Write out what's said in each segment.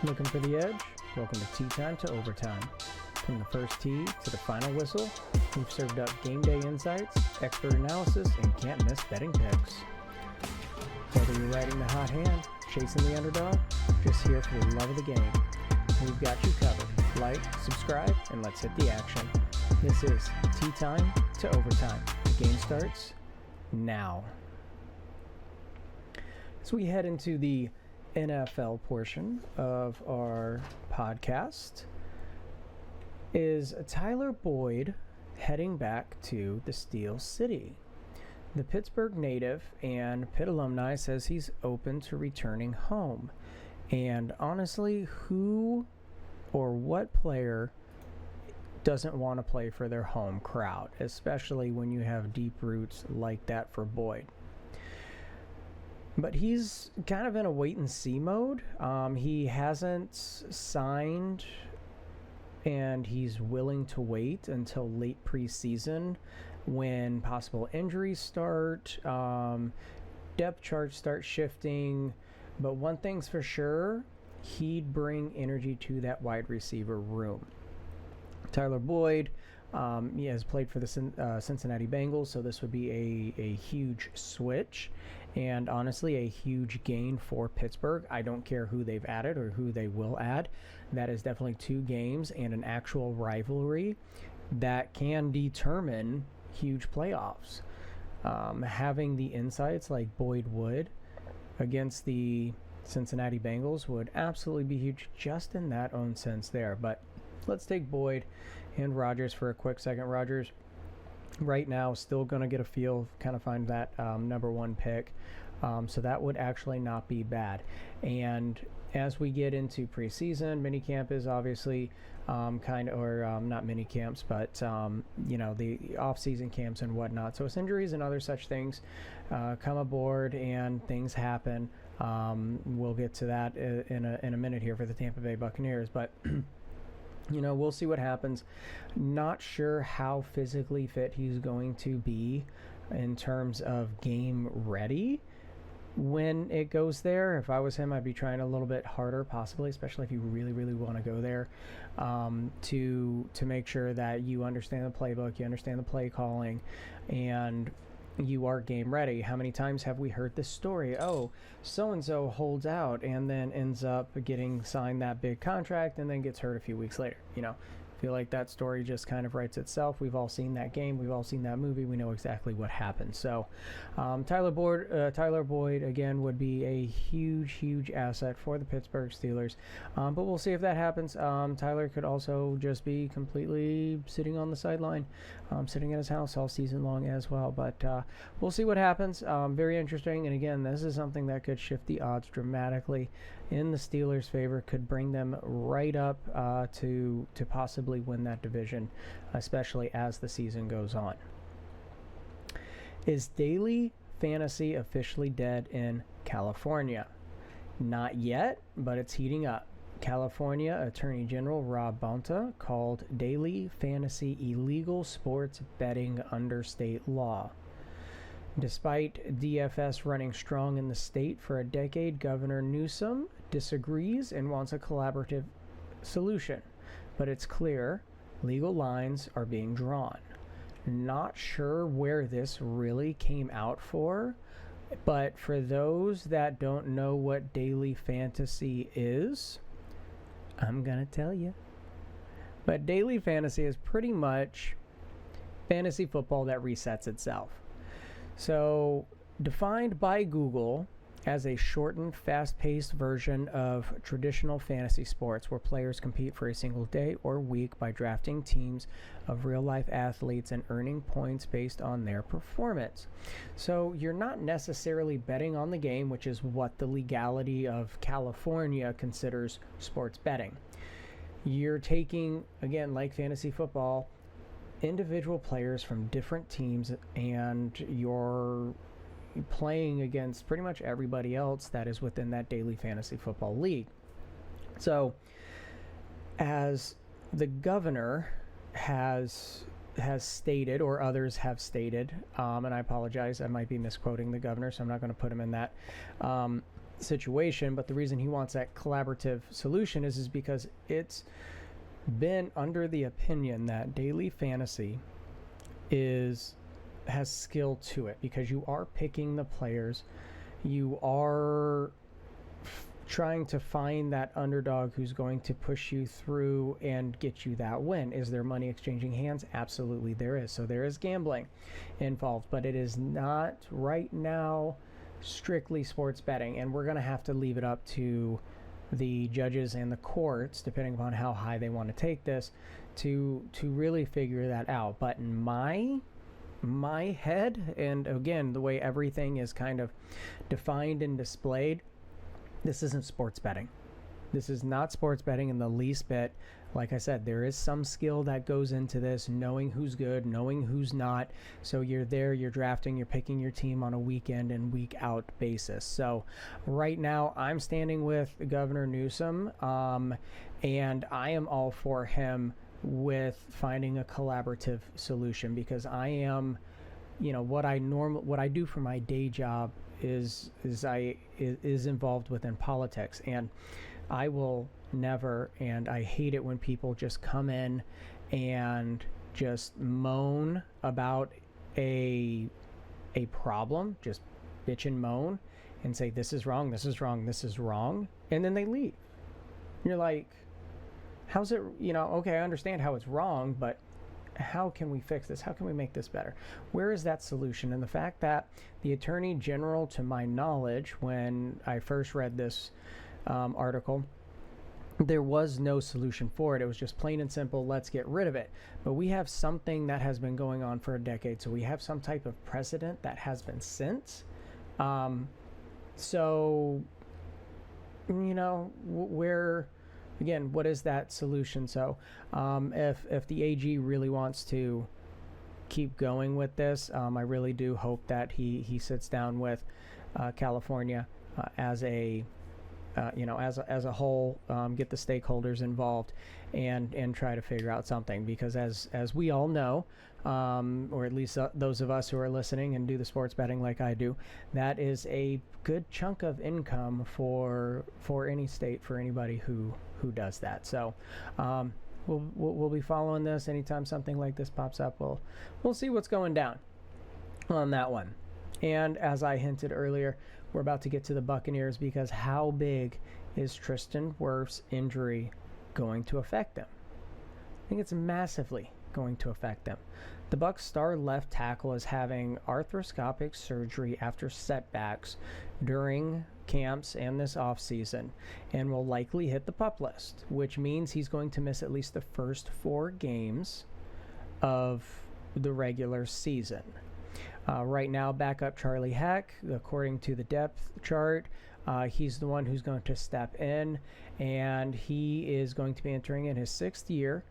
Looking for the edge? Welcome to Tea Time to Overtime. From the first tee to the final whistle, we've served up game day insights, expert analysis, and can't miss betting picks. Whether you're riding the hot hand, chasing the underdog, just here for the love of the game, we've got you covered. Like, subscribe, and let's hit the action. This is Tea Time to Overtime. The game starts now. As we head into the NFL portion of our podcast, is Tyler Boyd heading back to the Steel City. The Pittsburgh native and Pitt alumni says he's open to returning home. And honestly, who or what player doesn't want to play for their home crowd, especially when you have deep roots like that for Boyd? But he's kind of in a wait-and-see mode. He hasn't signed, and he's willing to wait until late preseason when possible injuries start, depth charts start shifting. But one thing's for sure, he'd bring energy to that wide receiver room. Tyler Boyd, he has played for the Cincinnati Bengals, so this would be a huge switch. And honestly, a huge gain for Pittsburgh. I don't care who they've added or who they will add. That is definitely two games and an actual rivalry that can determine huge playoffs. Having the insights like Boyd would against the Cincinnati Bengals would absolutely be huge just in that own sense there. But let's take Boyd and Rodgers for a quick second. Rodgers, right now, still going to get a feel, kind of find that number one pick. So that would actually not be bad. And as we get into preseason, minicamp is obviously not mini camps, but the off-season camps and whatnot. So as injuries and other such things come aboard and things happen, we'll get to that in a minute here for the Tampa Bay Buccaneers. But we'll see what happens. Not sure how physically fit he's going to be in terms of game ready when it goes there. If I was him, I'd be trying a little bit harder, possibly, especially if you really, really want to go there, to make sure that you understand the playbook, you understand the play calling, and you are game ready. How many times have we heard this story? Oh, so-and-so holds out and then ends up getting signed that big contract and then gets hurt a few weeks later. I feel like that story just kind of writes itself. We've all seen that game. We've all seen that movie. We know exactly what happened. So Tyler Boyd, again, would be a huge, huge asset for the Pittsburgh Steelers. But we'll see if that happens. Tyler could also just be completely sitting on the sideline, sitting at his house all season long as well. But we'll see what happens. Very interesting. And again, this is something that could shift the odds dramatically in the Steelers' favor, could bring them right up to possibly win that division, especially as the season goes on. Is daily fantasy officially dead in California? Not yet, but it's heating up. California Attorney General Rob Bonta called daily fantasy illegal sports betting under state law. Despite DFS running strong in the state for a decade, Governor Newsom disagrees and wants a collaborative solution. But it's clear legal lines are being drawn. Not sure where this really came out for, but for those that don't know what daily fantasy is, I'm going to tell you. But daily fantasy is pretty much fantasy football that resets itself. So, defined by Google as a shortened, fast-paced version of traditional fantasy sports where players compete for a single day or week by drafting teams of real-life athletes and earning points based on their performance. So, you're not necessarily betting on the game, which is what the legality of California considers sports betting. You're taking, again, like fantasy football, individual players from different teams, and you're playing against pretty much everybody else that is within that daily fantasy football league. So as the governor has stated, or others have stated, and I apologize, I might be misquoting the governor, so I'm not going to put him in that, situation, but the reason he wants that collaborative solution is because it's been under the opinion that daily fantasy has skill to it, because you are picking the players, you are trying to find that underdog who's going to push you through and get you that win. Is there money exchanging hands? Absolutely there is. So there is gambling involved, but it is not right now strictly sports betting, and we're going to have to leave it up to the judges and the courts, depending upon how high they want to take this, to really figure that out. But in my head, and again, the way everything is kind of defined and displayed, this isn't sports betting. This is not sports betting in the least bit. Like I said, there is some skill that goes into this, knowing who's good, knowing who's not. So you're there, you're drafting, you're picking your team on a week in and week out basis. So right now I'm standing with Governor Newsom, and I am all for him with finding a collaborative solution, because I am, what I do for my day job is involved within politics, and I will never, and I hate it when people just come in and just moan about a problem, just bitch and moan and say this is wrong, this is wrong, this is wrong, and then they leave. You're like, how's it, okay, I understand how it's wrong, but how can we fix this? How can we make this better? Where is that solution? And the fact that the Attorney General, to my knowledge, when I first read this article, there was no solution for it. It was just plain and simple, let's get rid of it. But we have something that has been going on for a decade. So we have some type of precedent that has been set. So, where... Again, what is that solution? So if the AG really wants to keep going with this, I really do hope that he sits down with California as a whole, get the stakeholders involved and try to figure out something, because as we all know, or at least those of us who are listening and do the sports betting like I do, that is a good chunk of income for any state, for anybody who does that. So we'll be following this. Anytime something like this pops up, we'll see what's going down on that one. And as I hinted earlier, we're about to get to the Buccaneers, because how big is Tristan Wirfs' injury going to affect them? I think it's massively going to affect them. The Bucs star left tackle is having arthroscopic surgery after setbacks during camps and this offseason, and will likely hit the PUP list, which means he's going to miss at least the first 4 games of the regular season. Right now, backup Charlie Heck, according to the depth chart, he's the one who's going to step in, and he is going to be entering in his 6th year.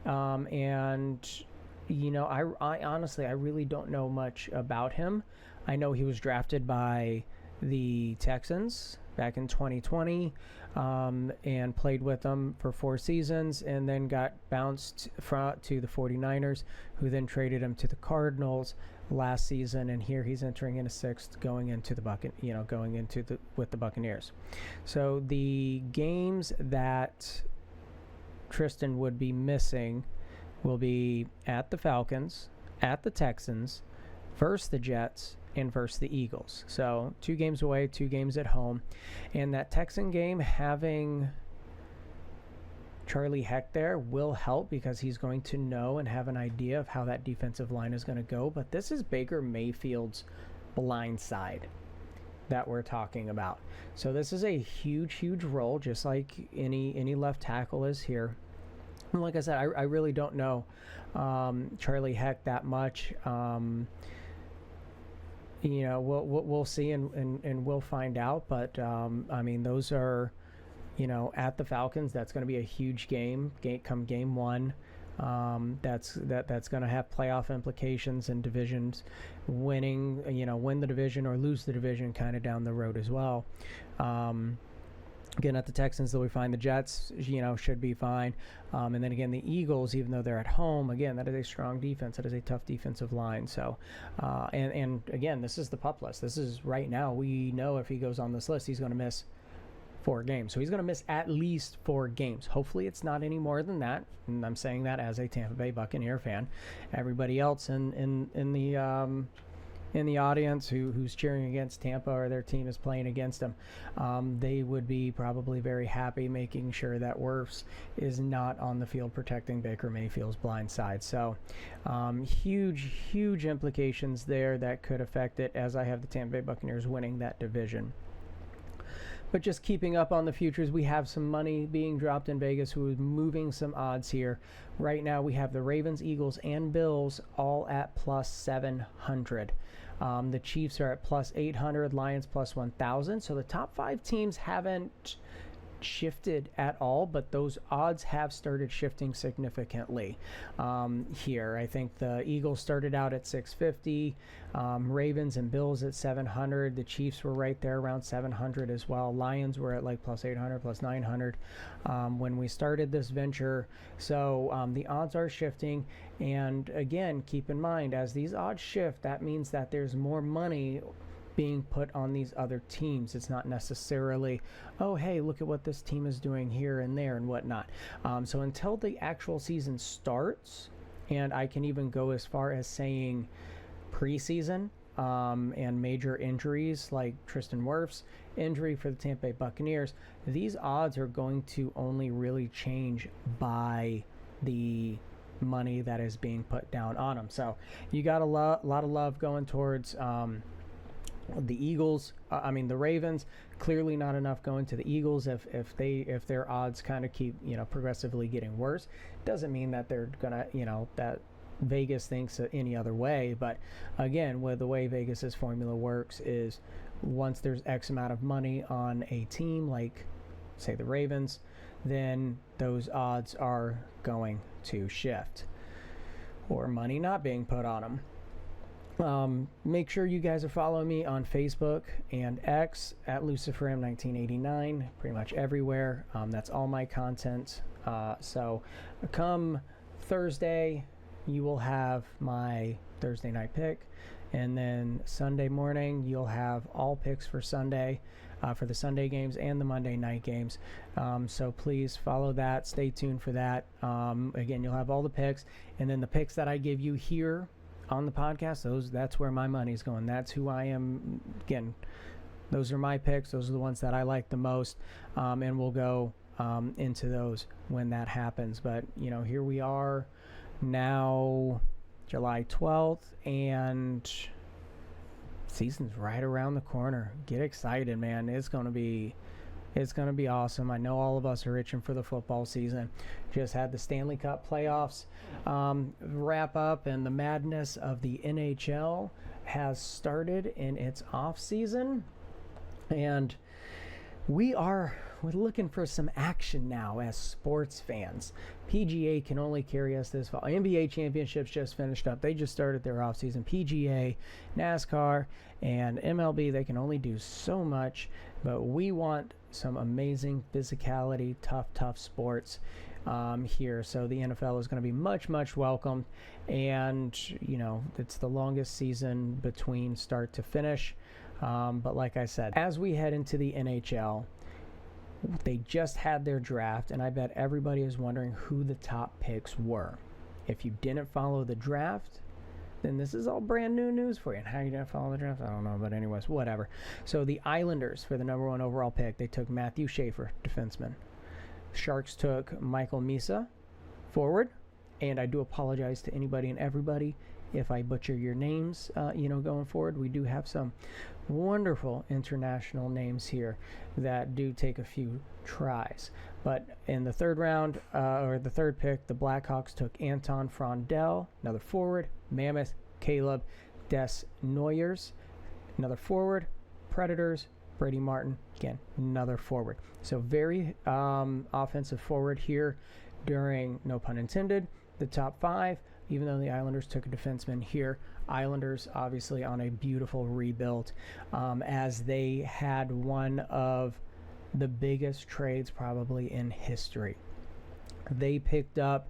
And I honestly, I really don't know much about him. I know he was drafted by the Texans back in 2020, and played with them for 4 seasons, and then got bounced to the 49ers, who then traded him to the Cardinals last season, and here he's entering in a 6th, going into the with the Buccaneers. So the games that Tristan would be missing will be at the Falcons, at the Texans, versus the Jets, and versus the Eagles. So 2 games away, 2 games at home. And that Texan game, having Charlie Heck there will help, because he's going to know and have an idea of how that defensive line is going to go. But this is Baker Mayfield's blind side that we're talking about. So this is a huge role, just like any left tackle is here. And like I said, I really don't know Charlie Heck that much. We'll see and we'll find out. But those are, at the Falcons, that's going to be a huge game come game 1. That's going to have playoff implications and divisions, win the division or lose the division kind of down the road as well. Again, at the Texans, they'll be fine. The Jets, should be fine. And then again, the Eagles, even though they're at home, again, that is a strong defense. That is a tough defensive line. So, and again, this is the PUP list. This is right now. We know if he goes on this list, he's going to miss 4 games. So he's going to miss at least 4 games. Hopefully it's not any more than that. And I'm saying that as a Tampa Bay Buccaneer fan. Everybody else in the audience who's cheering against Tampa or their team is playing against them, they would be probably very happy making sure that Wirfs is not on the field protecting Baker Mayfield's blind side. So huge implications there that could affect it, as I have the Tampa Bay Buccaneers winning that division. But just keeping up on the futures, we have some money being dropped in Vegas, who is moving some odds here. Right now we have the Ravens, Eagles, and Bills all at plus 700. The Chiefs are at plus 800, Lions plus 1,000. So the top 5 teams haven't shifted at all, but those odds have started shifting significantly here. I think the Eagles started out at 650, Ravens and Bills at 700. The Chiefs were right there around 700 as well. Lions were at like plus 800, plus 900 when we started this venture. So the odds are shifting, and again, keep in mind, as these odds shift, that means that there's more money being put on these other teams. It's not necessarily, oh, hey, look at what this team is doing here and there and whatnot. So until the actual season starts, and I can even go as far as saying preseason and major injuries like Tristan Wirfs' injury for the Tampa Bay Buccaneers, these odds are going to only really change by the money that is being put down on them. So you got a lot of love going towards the Eagles. The Ravens. Clearly not enough going to the Eagles. If their odds kind of keep progressively getting worse, doesn't mean that they're gonna that Vegas thinks any other way. But again, with the way Vegas's formula works is once there's X amount of money on a team, like say the Ravens, then those odds are going to shift, or money not being put on them. Make sure you guys are following me on Facebook and X at LuciferM1989, pretty much everywhere. That's all my content. So come Thursday, you will have my Thursday night pick, and then Sunday morning you'll have all picks for Sunday, for the Sunday games and the Monday night games. So please follow that. Stay tuned for that. Again, you'll have all the picks, and then the picks that I give you here on the podcast, that's where my money's going. That's who I am. Again, those are my picks. Those are the ones that I like the most, and we'll go into those when that happens. But here we are now, July 12th, and season's right around the corner. Get excited, man. It's gonna be awesome. I know all of us are itching for the football season. Just had the Stanley Cup playoffs wrap up, and the madness of the NHL has started in its off season, and we're looking for some action now as sports fans. PGA can only carry us this fall. NBA championships just finished up. They just started their off season. PGA, NASCAR, and MLB, they can only do so much, but we want some amazing physicality, tough sports here. So the NFL is going to be much welcome, and it's the longest season between start to finish. But like I said, as we head into the NHL, they just had their draft, and I bet everybody is wondering who the top picks were. If you didn't follow the draft, then this is all brand new news for you. And how you didn't follow the draft, I don't know, but anyways, whatever. So the Islanders, for the number 1 overall pick, they took Matthew Schaefer, defenseman. Sharks took Michael Misa, forward. And I do apologize to anybody and everybody if I butcher your names, going forward. We do have some wonderful international names here that do take a few tries. But in the third round, or the third pick, the Blackhawks took Anton Frondel, another forward. Mammoth, Caleb Desnoyers, another forward. Predators, Brady Martin, again, another forward. So very offensive forward here during, no pun intended, the top 5. Even though the Islanders took a defenseman here, Islanders obviously on a beautiful rebuild, as they had one of the biggest trades probably in history. They picked up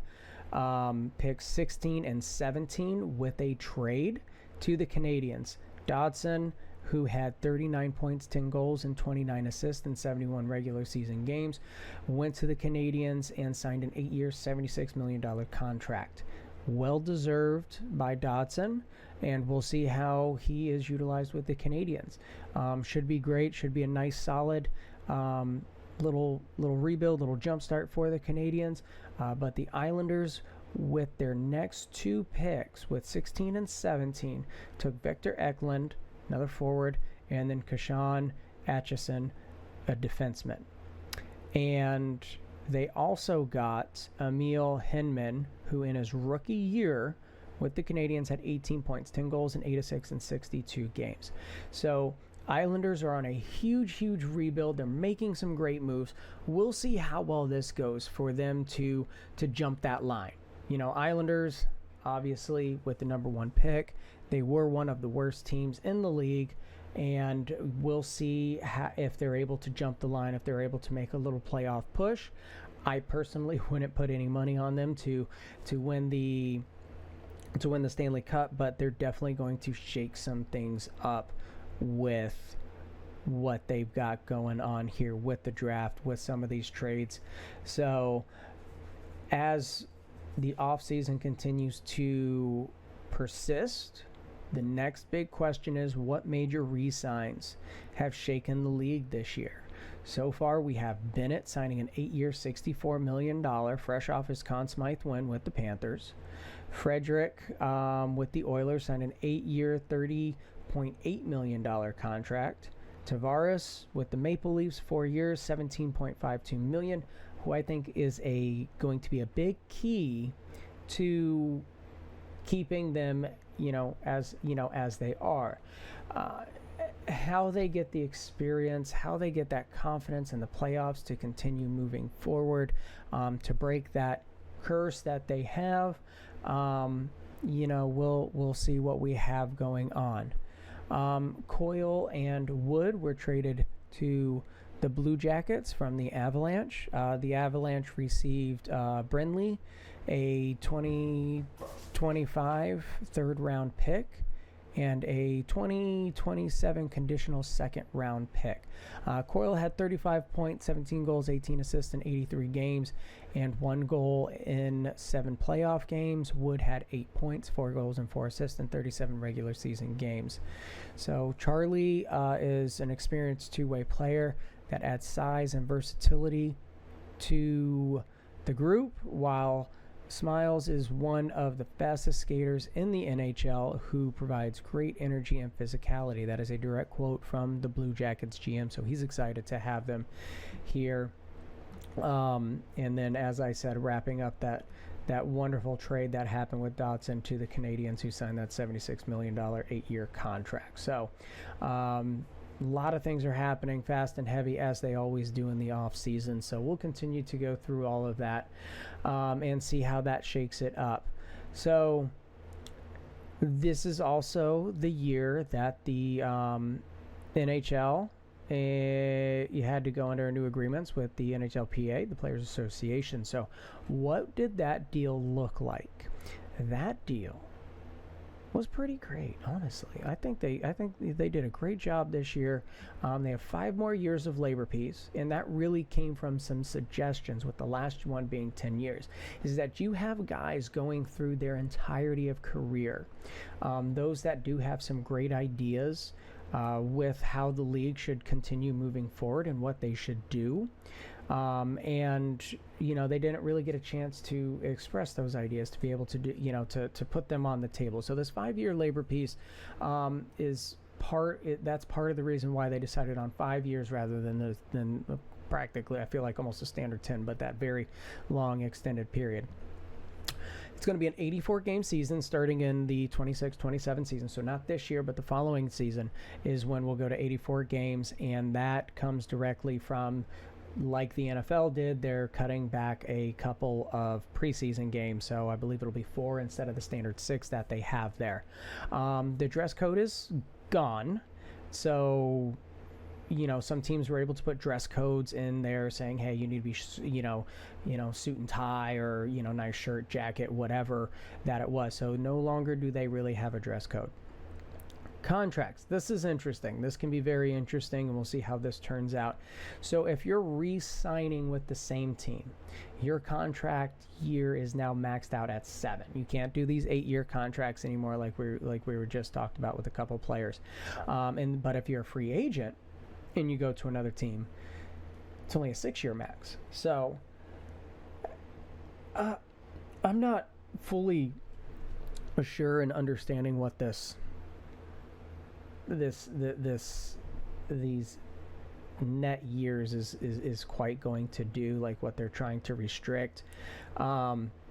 picks 16 and 17 with a trade to the Canadiens. Dobson, who had 39 points, 10 goals, and 29 assists in 71 regular season games, went to the Canadiens and signed an 8-year, $76 million contract. Well deserved by Dobson, and we'll see how he is utilized with the Canadiens. Should be great. Should be a nice, solid little rebuild, little jump start for the Canadiens. But the Islanders, with their next two picks, with 16 and 17, took Victor Eklund, another forward, and then Kashan Atchison, a defenseman. And they also got Emil Henman, who in his rookie year with the Canadiens had 18 points, 10 goals, and 8 assists in 62 games. So Islanders are on a huge rebuild. They're making some great moves. We'll see how well this goes for them to jump that line. You know, Islanders, obviously, with the number one pick, they were one of the worst teams in the league, and we'll see if they're able to jump the line, if they're able to make a little playoff push. I personally wouldn't put any money on them to win the Stanley Cup, but they're definitely going to shake some things up with what they've got going on here with the draft, with some of these trades. So as the offseason continues to persist, the next big question is, what major re-signs have shaken the league this year? So far, we have Bennett signing an 8-year, $64 million, fresh off his Conn Smythe win with the Panthers. Frederick with the Oilers signed an 8-year, $30.8 million contract. Tavares with the Maple Leafs, 4 years, $17.52 million, who I think is going to be a big key to keeping them, as they are. How they get the experience, how they get that confidence in the playoffs to continue moving forward, to break that curse that they have. We'll see what we have going on. Coyle and Wood were traded to the Blue Jackets from the Avalanche. The Avalanche received Brindley, a 2025 third-round pick, and a 2027 conditional second-round pick. Coyle had 35 points, 17 goals, 18 assists in 83 games, and 1 goal in 7 playoff games. Wood had 8 points, 4 goals, and 4 assists in 37 regular season games. So Charlie is an experienced two-way player that adds size and versatility to the group, while Smiles is one of the fastest skaters in the NHL who provides great energy and physicality. That is a direct quote from the Blue Jackets GM, so he's excited to have them here. And then, as I said, wrapping up that wonderful trade that happened with Dobson to the Canadiens, who signed that $76 million 8-year contract. So a lot of things are happening fast and heavy, as they always do in the off season. So we'll continue to go through all of that and see how that shakes it up. So this is also the year that the NHL, you had to go under new agreements with the NHLPA, the Players Association. So what did that deal look like? That deal was pretty great, honestly. I think they did a great job this year. They have 5 more years of labor peace, and that really came from some suggestions, with the last one being 10 years, is that you have guys going through their entirety of career. Those that do have some great ideas with how the league should continue moving forward and what they should do. And they didn't really get a chance to express those ideas, to be able to do, to put them on the table. So this 5-year labor peace that's part of the reason why they decided on 5 years rather than practically, I feel like, almost a standard 10, but that very long extended period. It's going to be an 84-game season starting in the 26-27 season. So not this year, but the following season is when we'll go to 84 games, and that comes directly from, like the NFL did, they're cutting back a couple of preseason games. So I believe it'll be 4 instead of the standard 6 that they have there. The dress code is gone. So some teams were able to put dress codes in there saying, hey, you need to be, suit and tie, or, nice shirt, jacket, whatever that it was. So no longer do they really have a dress code. Contracts. This is interesting. This can be very interesting, and we'll see how this turns out. So if you're re-signing with the same team, your contract year is now maxed out at 7. You can't do these 8-year contracts anymore, like we were just talked about with a couple players. But if you're a free agent and you go to another team, it's only a 6-year max. So I'm not fully sure in understanding what these net years is quite going to do, like what they're trying to restrict,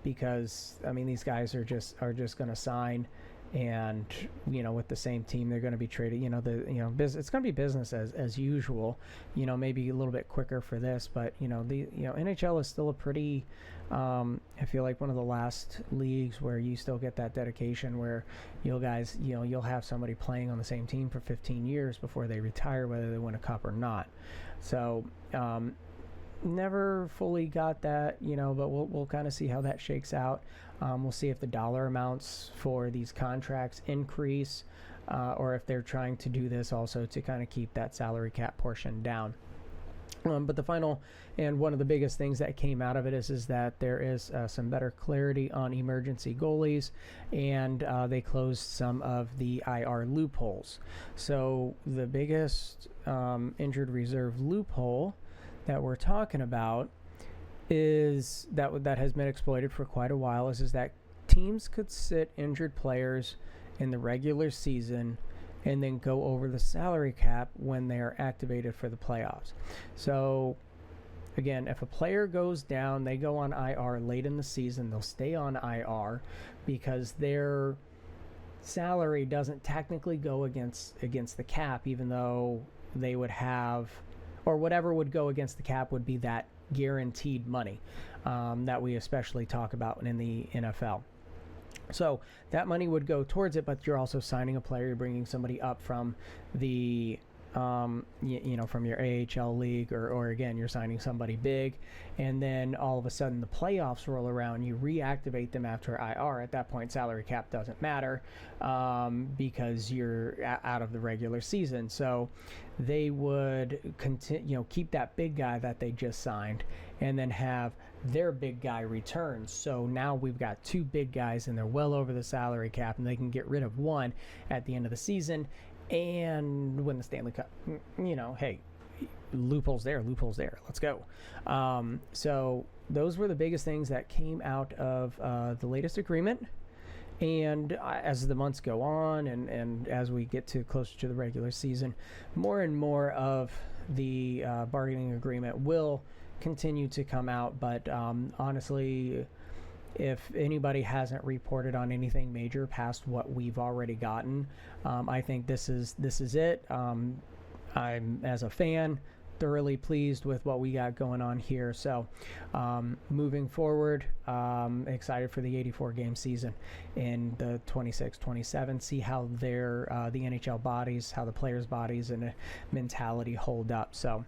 because these guys are just going to sign, and with the same team they're going to be traded. It's going to be business as usual. Maybe a little bit quicker for this, but NHL is still a pretty I feel like one of the last leagues where you still get that dedication, where you'll have somebody playing on the same team for 15 years before they retire, whether they win a cup or not. So never fully got that, but we'll kind of see how that shakes out. We'll see if the dollar amounts for these contracts increase, or if they're trying to do this also to kind of keep that salary cap portion down. But the final and one of the biggest things that came out of it is that there is some better clarity on emergency goalies, and they closed some of the IR loopholes. So the biggest injured reserve loophole that we're talking about is that has been exploited for quite a while is that teams could sit injured players in the regular season and then go over the salary cap when they are activated for the playoffs. So again, if a player goes down, they go on IR late in the season, they'll stay on IR because their salary doesn't technically go against the cap, even though they would have, or whatever would go against the cap would be that guaranteed money that we especially talk about in the NFL. So that money would go towards it, but you're also signing a player, you're bringing somebody up from the from your AHL league, or again, you're signing somebody big, and then all of a sudden the playoffs roll around, you reactivate them after IR. At that point, salary cap doesn't matter because you're out of the regular season. So they would keep that big guy that they just signed, and then have their big guy return. So now we've got 2 big guys, and they're well over the salary cap, and they can get rid of one at the end of the season and win the Stanley Cup. Hey, loopholes there, let's go. So those were the biggest things that came out of the latest agreement. And as the months go on, and as we get closer to the regular season, more and more of the bargaining agreement will continue to come out. But honestly, if anybody hasn't reported on anything major past what we've already gotten, I think this is it. I'm, as a fan, thoroughly pleased with what we got going on here. So moving forward, excited for the 84 game season in the 26-27, see how the NHL bodies, how the players' bodies and mentality hold up. So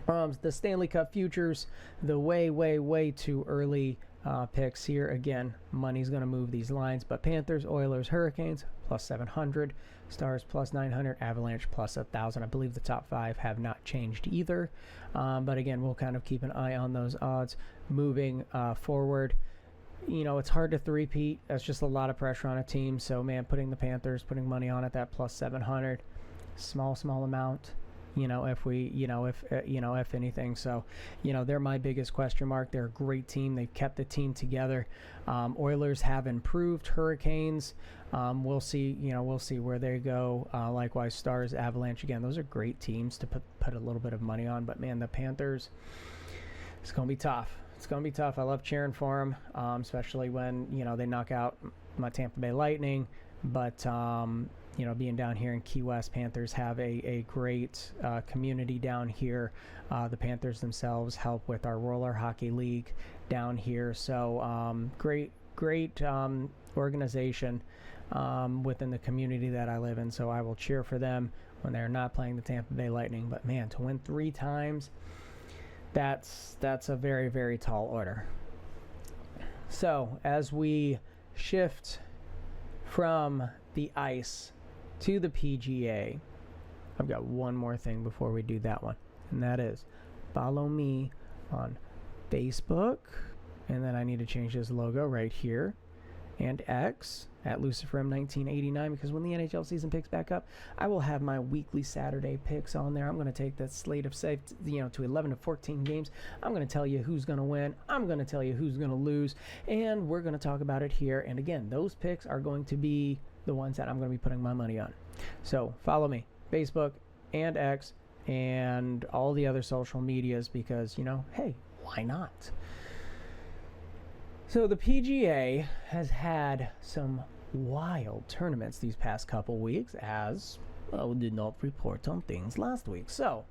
the Stanley Cup futures, the way too early picks here. Again, money's going to move these lines, but Panthers, Oilers, Hurricanes plus 700, Stars plus 900, Avalanche plus 1,000. I believe the top 5 have not changed either, but again, we'll kind of keep an eye on those odds moving forward. It's hard to three-peat. That's just a lot of pressure on a team. So man, putting money on it, that plus 700, small amount. If anything. So, they're my biggest question mark. They're a great team. They've kept the team together. Oilers have improved. Hurricanes, we'll see where they go. Likewise, Stars, Avalanche, again, those are great teams to put a little bit of money on. But man, the Panthers, it's going to be tough. I love cheering for them, especially when, they knock out my Tampa Bay Lightning. But, being down here in Key West, Panthers have a great community down here. The Panthers themselves help with our roller hockey league down here. So great organization within the community that I live in. So I will cheer for them when they're not playing the Tampa Bay Lightning. But man, to win 3 times, that's a very, very tall order. So as we shift from the ice to the PGA, I've got one more thing before we do that one, and that is follow me on Facebook, and then I need to change this logo right here, and X at Luciferm1989, because when the NHL season picks back up, I will have my weekly Saturday picks on there. I'm going to take that slate of to 11 to 14 games. I'm going to tell you who's going to win. I'm going to tell you who's going to lose, and we're going to talk about it here. And again, those picks are going to be the ones that I'm going to be putting my money on. So follow me, Facebook and X and all the other social medias, because, hey, why not? So the PGA has had some wild tournaments these past couple weeks, as did not report on things last week. So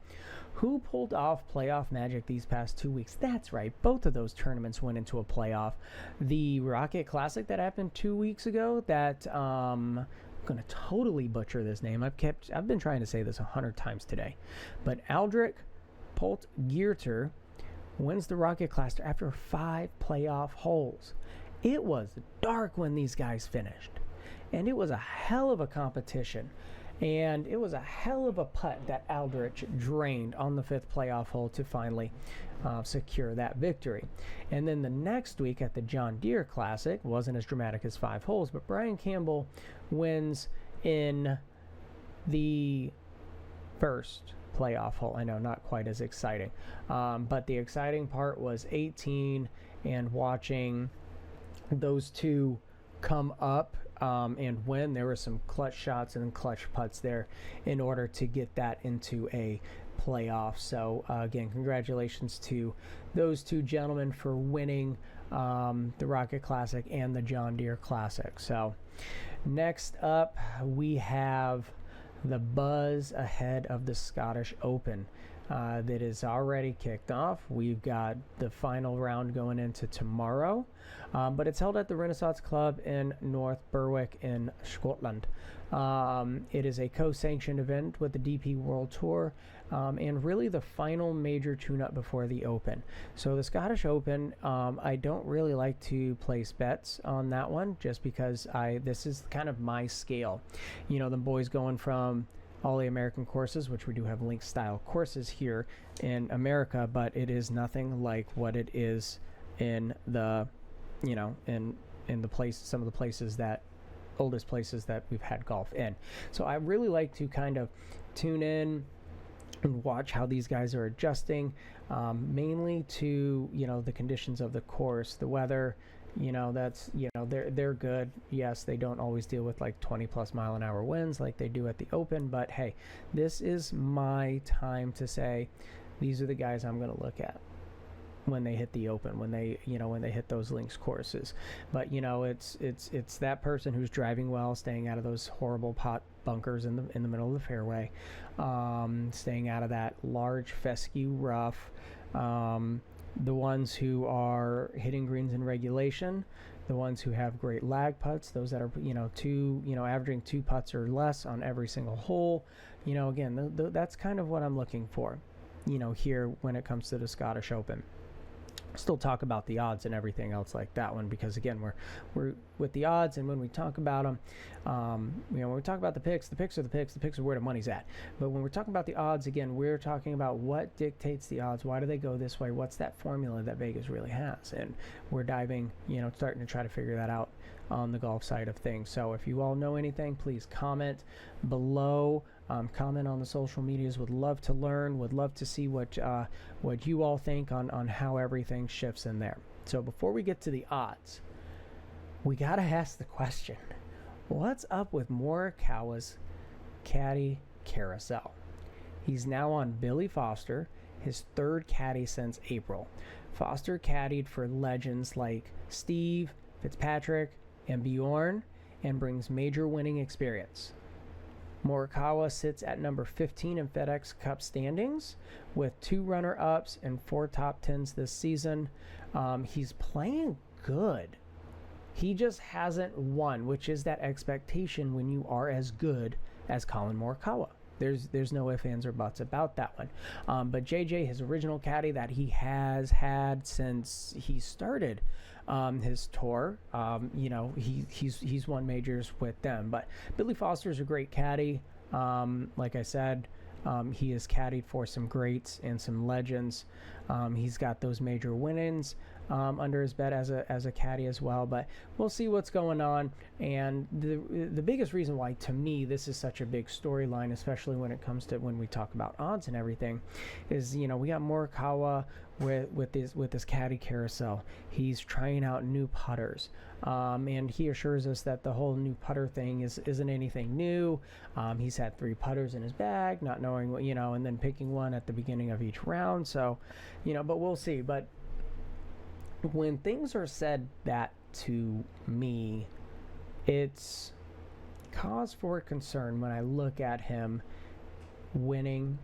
who pulled off playoff magic these past 2 weeks? That's right, both of those tournaments went into a playoff. The Rocket Classic that happened 2 weeks ago, that I'm gonna totally butcher this name. I've been trying to say this 100 times today, but Aldrich Potgieter wins the Rocket Classic after 5 playoff holes. It was dark when these guys finished, and it was a hell of a competition, and it was a hell of a putt that Aldrich drained on the 5th playoff hole to finally secure that victory. And then the next week at the John Deere Classic, wasn't as dramatic as 5 holes, but Brian Campbell wins in the first playoff hole. I know, not quite as exciting, but the exciting part was 18 and watching those two come up and win. There were some clutch shots and clutch putts there in order to get that into a playoff. So again, congratulations to those two gentlemen for winning the Rocket Classic and the John Deere Classic. So next up, we have the buzz ahead of the Scottish Open that is already kicked off. We've got the final round going into tomorrow, but it's held at the Renaissance Club in North Berwick in Scotland. It is a co-sanctioned event with the DP World Tour, and really the final major tune-up before the Open. So the Scottish Open, I don't really like to place bets on that one, just because this is kind of my scale. The boys going from all the American courses, which we do have link style courses here in America, but it is nothing like what it is in the, in the place, some of the places that, oldest places that we've had golf in. So I really like to kind of tune in and watch how these guys are adjusting, mainly to, the conditions of the course, the weather. That's, they're good. Yes, they don't always deal with like 20+ mile an hour winds like they do at the Open, but hey, this is my time to say these are the guys I'm going to look at when they hit the Open, when they hit those links courses. But it's that person who's driving well, staying out of those horrible pot bunkers in the middle of the fairway, staying out of that large fescue rough, the ones who are hitting greens in regulation, the ones who have great lag putts, those that are averaging 2 putts or less on every single hole. Again, that's kind of what I'm looking for here when it comes to the Scottish Open. Still talk about the odds and everything else like that one, because again, we're with the odds, and when we talk about them, when we talk about the picks are the picks are where the money's at. But when we're talking about the odds, again, we're talking about what dictates the odds. Why do they go this way? What's that formula that Vegas really has? And we're diving, starting to try to figure that out on the golf side of things. So if you all know anything, please comment below. Comment on the social medias. Would love to learn. Would love to see what you all think on how everything shifts in there. So before we get to the odds, we gotta ask the question: what's up with Morikawa's caddy carousel? He's now on Billy Foster, his 3rd caddy since April. Foster caddied for legends like Steve, Fitzpatrick, and Bjorn, and brings major winning experience. Morikawa sits at number 15 in FedEx Cup standings with 2 runner-ups and 4 top 10s this season. He's playing good. He just hasn't won, which is that expectation when you are as good as Colin Morikawa. There's no ifs, ands, or buts about that one. But JJ, his original caddy that he has had since he started his tour, he's won majors with them. But Billy Foster's a great caddy. Like I said, he has caddied for some greats and some legends. He's got those major win-ins under his bed as a caddy as well. But we'll see what's going on. And the biggest reason why, to me, this is such a big storyline, especially when it comes to when we talk about odds and everything, is we got Morikawa with this caddy carousel. He's trying out new putters, and he assures us that the whole new putter thing isn't anything new. He's had 3 putters in his bag, not knowing what, and then picking one at the beginning of each round. So, but we'll see. But when things are said that to me, it's cause for concern when I look at him winning,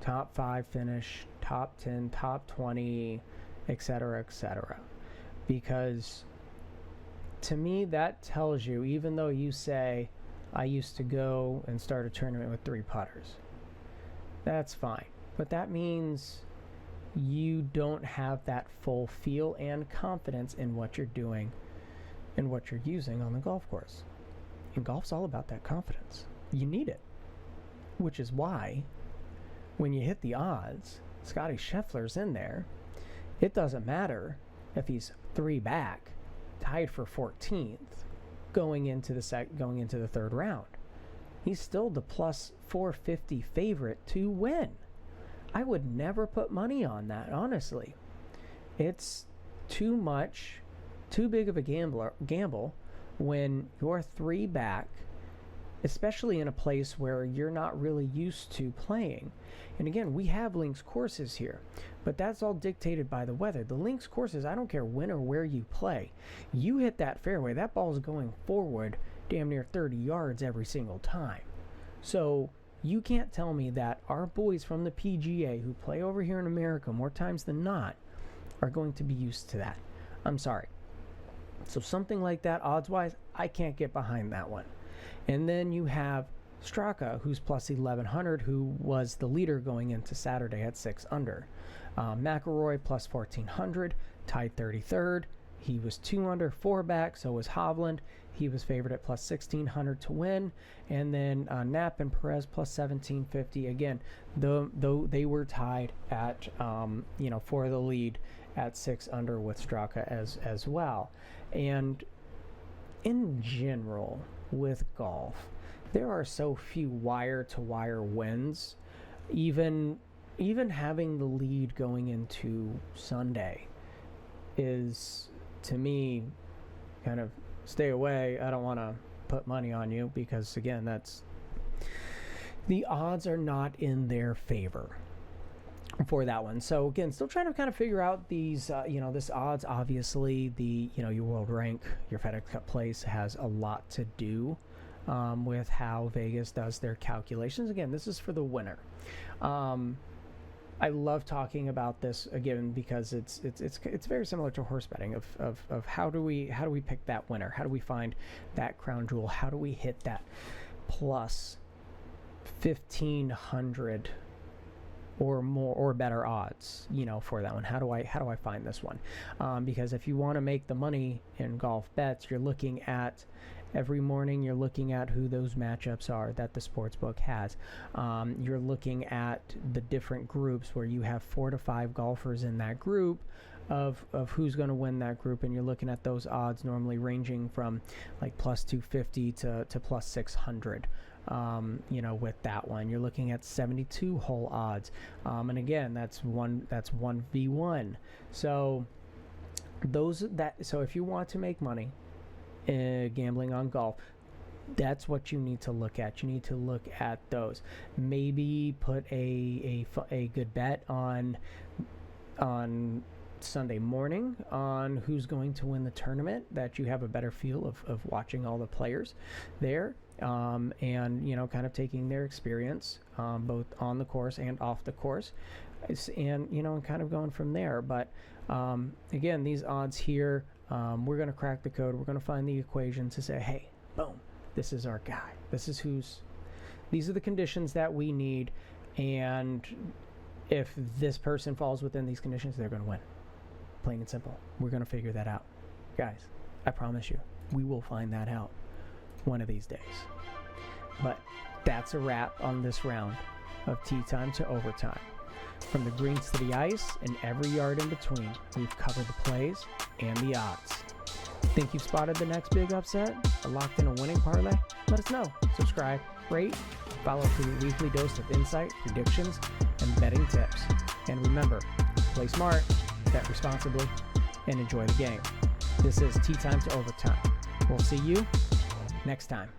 top 5 finish, top 10, top 20, etc., because to me that tells you, even though you say I used to go and start a tournament with 3 putters, that's fine, but that means you don't have that full feel and confidence in what you're doing and what you're using on the golf course. And golf's all about that confidence. You need it, which is why when you hit the odds, Scotty Scheffler's in there. It doesn't matter if he's 3 back, tied for 14th, going into the 3rd round. He's still the plus 450 favorite to win. I would never put money on that, honestly. It's too big of a gamble when you're 3 back, especially in a place where you're not really used to playing. And again, we have links courses here, but that's all dictated by the weather. The links courses, I don't care when or where you play. You hit that fairway, that ball's going forward damn near 30 yards every single time. So you can't tell me that our boys from the PGA who play over here in America more times than not are going to be used to that. I'm sorry. So something like that, odds-wise, I can't get behind that one. And then you have Straka, who's plus 1,100, who was the leader going into Saturday at 6 under. McIlroy plus 1,400, tied 33rd. He was 2 under, 4 back, so was Hovland. He was favored at plus 1,600 to win. And then Knapp and Perez plus 1,750. Again, though they were tied at, for the lead at 6 under with Straka as well. And in general, with golf, there are so few wire-to-wire wins. Even having the lead going into Sunday is, to me, kind of stay away. I don't want to put money on you because, again, the odds are not in their favor for that one. So again, still trying to kind of figure out these, this odds. Obviously, your world rank, your FedEx Cup place has a lot to do with how Vegas does their calculations. Again, this is for the winner. I love talking about this again because it's very similar to horse betting of how do we pick that winner? How do we find that crown jewel? How do we hit that plus 1,500 or more or better odds, for that one? How do I find this one? Because if you want to make the money in golf bets, you're looking at every morning, you're looking at who those matchups are that the sportsbook has. You're looking at the different groups where you have 4 to 5 golfers in that group of who's going to win that group, and you're looking at those odds normally ranging from like plus 250 to plus 600. With that one, you're looking at 72 hole odds, and again, that's 1v1. So so if you want to make money gambling on golf, that's what you need to look at. You need to look at those. Maybe put a good bet on Sunday morning on who's going to win the tournament, that you have a better feel of watching all the players there, and kind of taking their experience both on the course and off the course, and kind of going from there. But again, these odds here, We're going to crack the code. We're going to find the equation to say, hey, boom, this is our guy. These are the conditions that we need. And if this person falls within these conditions, they're going to win. Plain and simple. We're going to figure that out. Guys, I promise you, we will find that out one of these days. But that's a wrap on this round of Tea Time to Overtime. From the greens to the ice and every yard in between, we've covered the plays and the odds. Think you've spotted the next big upset or locked in a winning parlay? Let us know. Subscribe, rate, follow for your weekly dose of insight, predictions, and betting tips. And remember, play smart, bet responsibly, and enjoy the game. This is Tea Time to Overtime. We'll see you next time.